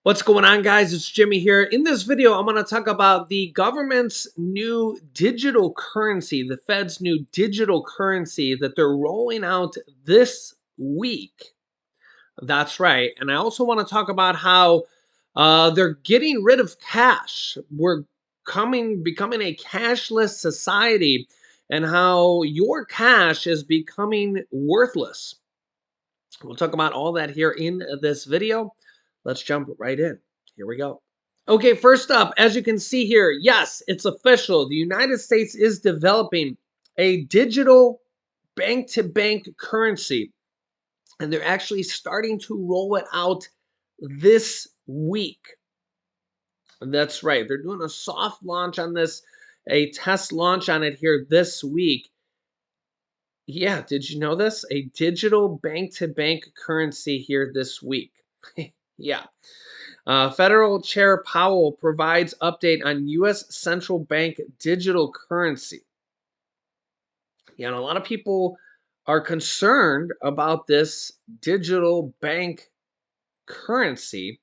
What's going on, guys? It's Jimmy here. In this video, I'm going to talk about the government's new digital currency, the Fed's new digital currency that they're rolling out this week. That's right. And I also want to talk about how they're getting rid of cash. We're becoming a cashless society, and how your cash is becoming worthless. We'll talk about all that here in this video. Let's jump right in. Here we go. Okay, first up, as you can see here, yes, it's official. The United States is developing a digital bank-to-bank currency, and they're actually starting to roll it out this week. That's right. They're doing a soft launch on this, a test launch on it here this week. Yeah, did you know this? A digital bank-to-bank currency here this week. Yeah. Federal Chair Powell provides update on U.S. central bank digital currency. Yeah, and a lot of people are concerned about this digital bank currency,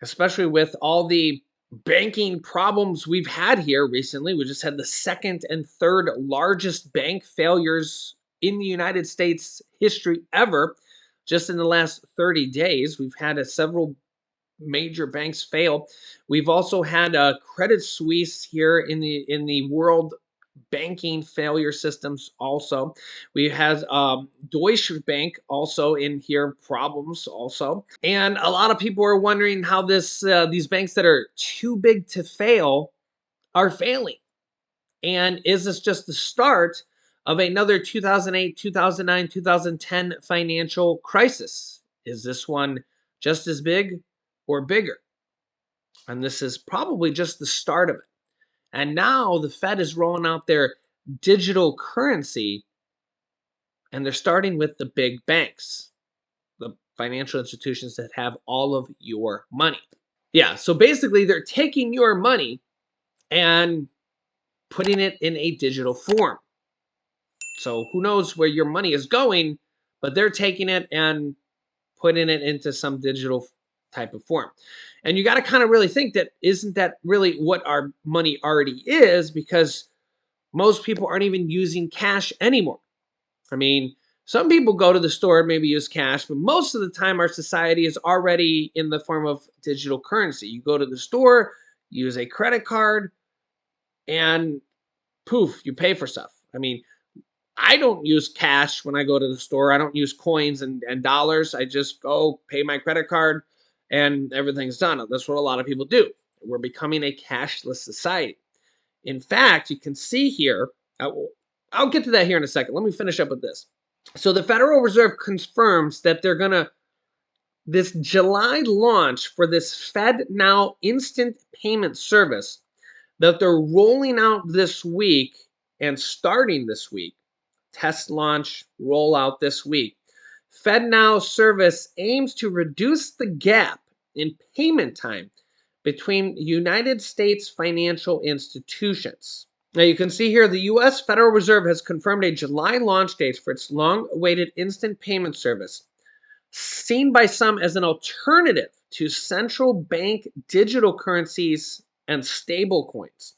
especially with all the banking problems we've had here recently. We just had the second and third largest bank failures in the United States history ever. Just in the last 30 days, we've had several major banks fail. We've also had Credit Suisse here in the world banking failure systems. Also, we had Deutsche Bank also in here problems also, and a lot of people are wondering how these banks that are too big to fail are failing, and is this just the start of another 2008, 2009, 2010 financial crisis? Is this one just as big or bigger? And this is probably just the start of it. And now the Fed is rolling out their digital currency, and they're starting with the big banks, the financial institutions that have all of your money. Yeah, so basically they're taking your money and putting it in a digital form. So who knows where your money is going, but they're taking it and putting it into some digital type of form. And you got to kind of really think that isn't that really what our money already is, because most people aren't even using cash anymore. I mean, some people go to the store and maybe use cash, but most of the time our society is already in the form of digital currency. You go to the store, use a credit card, and poof, you pay for stuff. I mean, I don't use cash when I go to the store. I don't use coins and dollars. I just go pay my credit card and everything's done. That's what a lot of people do. We're becoming a cashless society. In fact, you can see here, I'll get to that here in a second. Let me finish up with this. So the Federal Reserve confirms that they're going to, this July launch for this FedNow instant payment service that they're rolling out this week and starting this week, test launch, rollout this week. FedNow service aims to reduce the gap in payment time between United States financial institutions. Now you can see here the U.S. Federal Reserve has confirmed a July launch date for its long-awaited instant payment service, seen by some as an alternative to central bank digital currencies and stablecoins.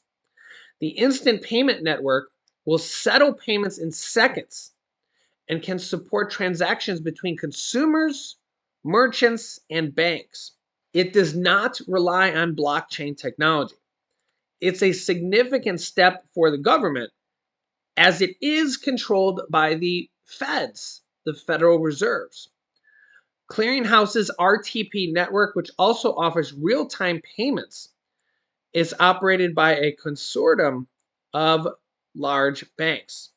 The instant payment network will settle payments in seconds and can support transactions between consumers, merchants, and banks. It does not rely on blockchain technology. It's a significant step for the government, as it is controlled by the Feds, the Federal Reserves. Clearinghouse's RTP network, which also offers real-time payments, is operated by a consortium of large banks.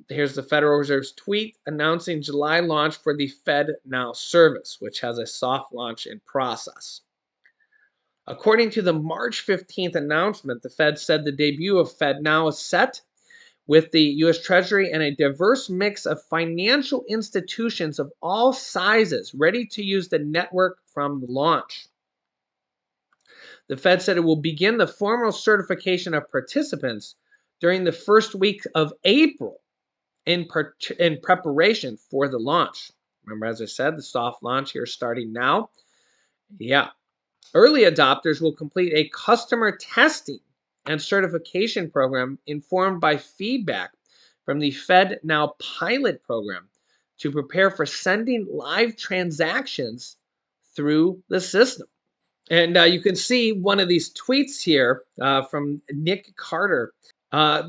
Here's the Federal Reserve's tweet announcing July launch for the FedNow service, which has a soft launch in process. According to the March 15th announcement, the Fed said the debut of FedNow is set with the U.S. Treasury and a diverse mix of financial institutions of all sizes ready to use the network from the launch. The Fed said it will begin the formal certification of participants during the first week of April in preparation for the launch. Remember, as I said, the soft launch here starting now. Yeah. Early adopters will complete a customer testing and certification program informed by feedback from the FedNow pilot program to prepare for sending live transactions through the system. And you can see one of these tweets here from Nick Carter.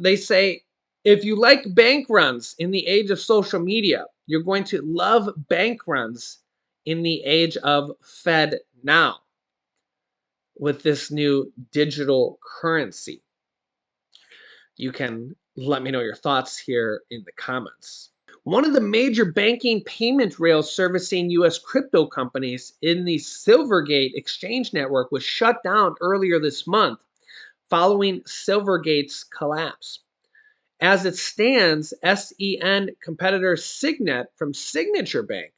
They say, if you like bank runs in the age of social media, you're going to love bank runs in the age of Fed Now with this new digital currency. You can let me know your thoughts here in the comments. One of the major banking payment rails servicing U.S. crypto companies in the Silvergate exchange network was shut down earlier this month following Silvergate's collapse. As it stands, SEN competitor Signet from Signature Bank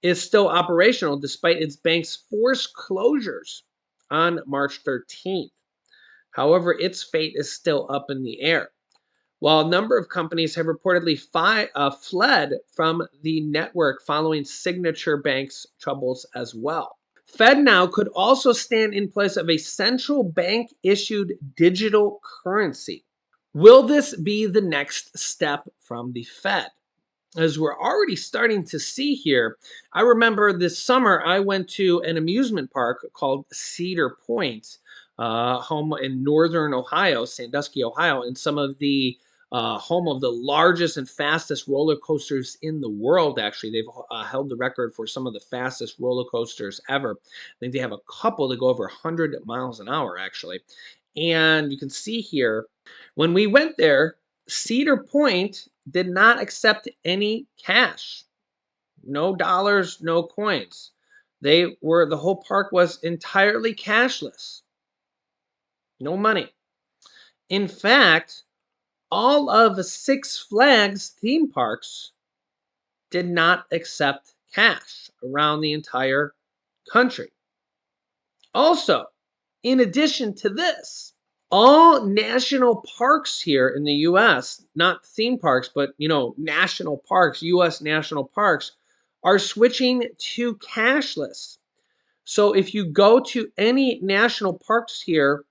is still operational despite its bank's forced closures on March 13th. However, its fate is still up in the air. While a number of companies have reportedly fled from the network following Signature Bank's troubles as well. FedNow could also stand in place of a central bank issued digital currency. Will this be the next step from the Fed? As we're already starting to see here, I remember this summer I went to an amusement park called Cedar Point, home in northern Ohio, Sandusky, Ohio, and some of the home of the largest and fastest roller coasters in the world. Actually, they've held the record for some of the fastest roller coasters ever. I think they have a couple that go over 100 miles an hour, actually. And you can see here, when we went there, Cedar Point did not accept any cash. No dollars, no coins. The whole park was entirely cashless. No money. In fact, all of Six Flags theme parks did not accept cash around the entire country. Also, in addition to this, all national parks here in the US, not theme parks, but national parks, US national parks, are switching to cashless. So if you go to any national parks here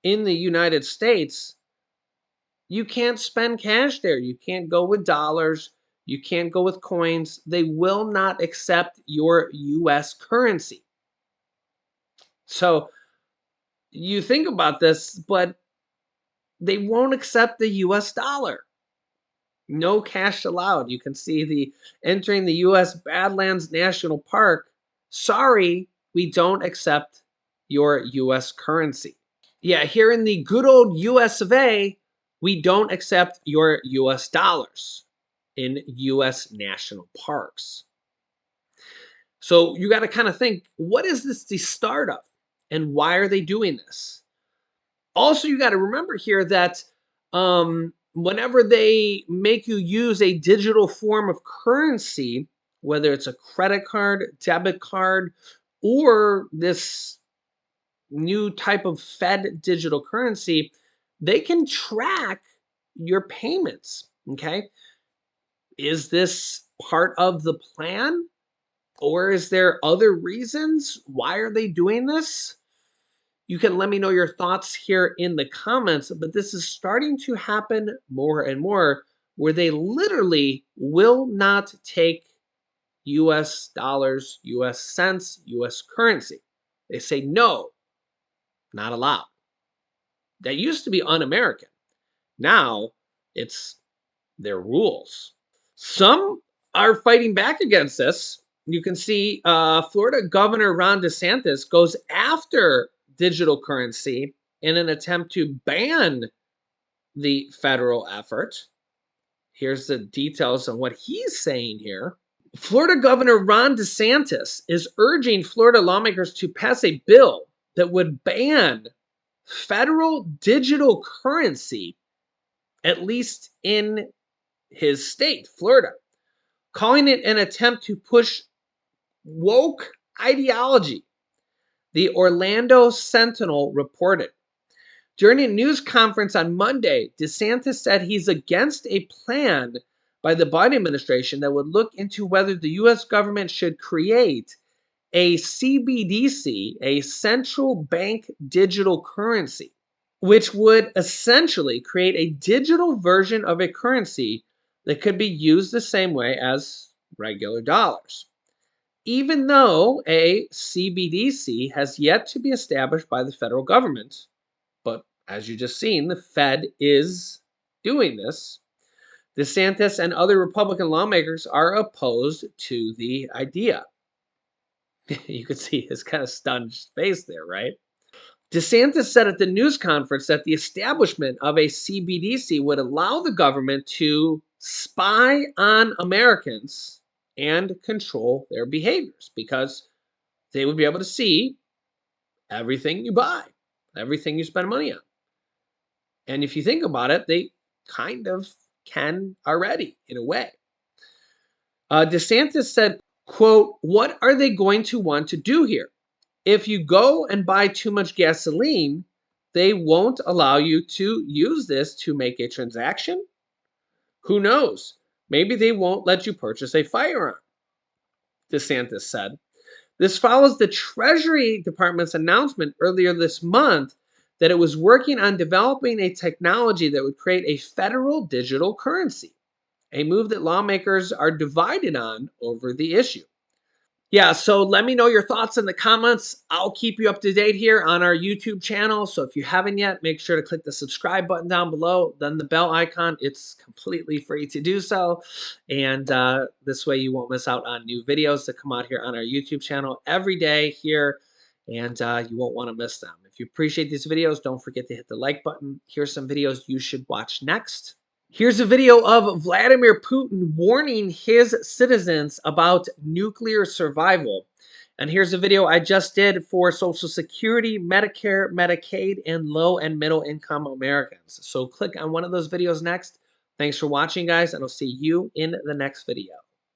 in the United States, you can't spend cash there. You can't go with dollars. You can't go with coins. They will not accept your US currency. So you think about this, but they won't accept the US dollar. No cash allowed. You can see the entering the US Badlands National Park. Sorry, we don't accept your US currency. Yeah, here in the good old US of A, we don't accept your US dollars in US national parks. So you got to kind of think, what is this the start of? And why are they doing this? Also, you got to remember here that whenever they make you use a digital form of currency, whether it's a credit card, debit card, or this new type of Fed digital currency, they can track your payments. Okay. Is this part of the plan? Or is there other reasons? Why are they doing this? You can let me know your thoughts here in the comments, but this is starting to happen more and more where they literally will not take US dollars, US cents, US currency. They say no, not allowed. That used to be un-American. Now it's their rules. Some are fighting back against this. You can see Florida Governor Ron DeSantis goes after digital currency in an attempt to ban the federal effort. Here's the details on what he's saying here. Florida Governor Ron DeSantis is urging Florida lawmakers to pass a bill that would ban federal digital currency, at least in his state, Florida, calling it an attempt to push woke ideology. The Orlando Sentinel reported. During a news conference on Monday, DeSantis said he's against a plan by the Biden administration that would look into whether the U.S. government should create a CBDC, a central bank digital currency, which would essentially create a digital version of a currency that could be used the same way as regular dollars. Even though a CBDC has yet to be established by the federal government, but as you just seen, the Fed is doing this. DeSantis and other Republican lawmakers are opposed to the idea. You could see his kind of stunned face there, right? DeSantis said at the news conference that the establishment of a CBDC would allow the government to spy on Americans and control their behaviors because they would be able to see everything you buy, everything you spend money on. And if you think about it, they kind of can already in a way. DeSantis said, quote, "What are they going to want to do here? If you go and buy too much gasoline, they won't allow you to use this to make a transaction. Who knows? Maybe they won't let you purchase a firearm," DeSantis said. This follows the Treasury Department's announcement earlier this month that it was working on developing a technology that would create a federal digital currency, a move that lawmakers are divided on over the issue. Yeah, so let me know your thoughts in the comments. I'll keep you up to date here on our YouTube channel. So if you haven't yet, make sure to click the subscribe button down below, then the bell icon. It's completely free to do so. And this way you won't miss out on new videos that come out here on our YouTube channel every day here. And you won't want to miss them. If you appreciate these videos, don't forget to hit the like button. Here's some videos you should watch next. Here's a video of Vladimir Putin warning his citizens about nuclear survival. And here's a video I just did for Social Security, Medicare, Medicaid, and low and middle income Americans. So click on one of those videos next. Thanks for watching, guys, and I'll see you in the next video.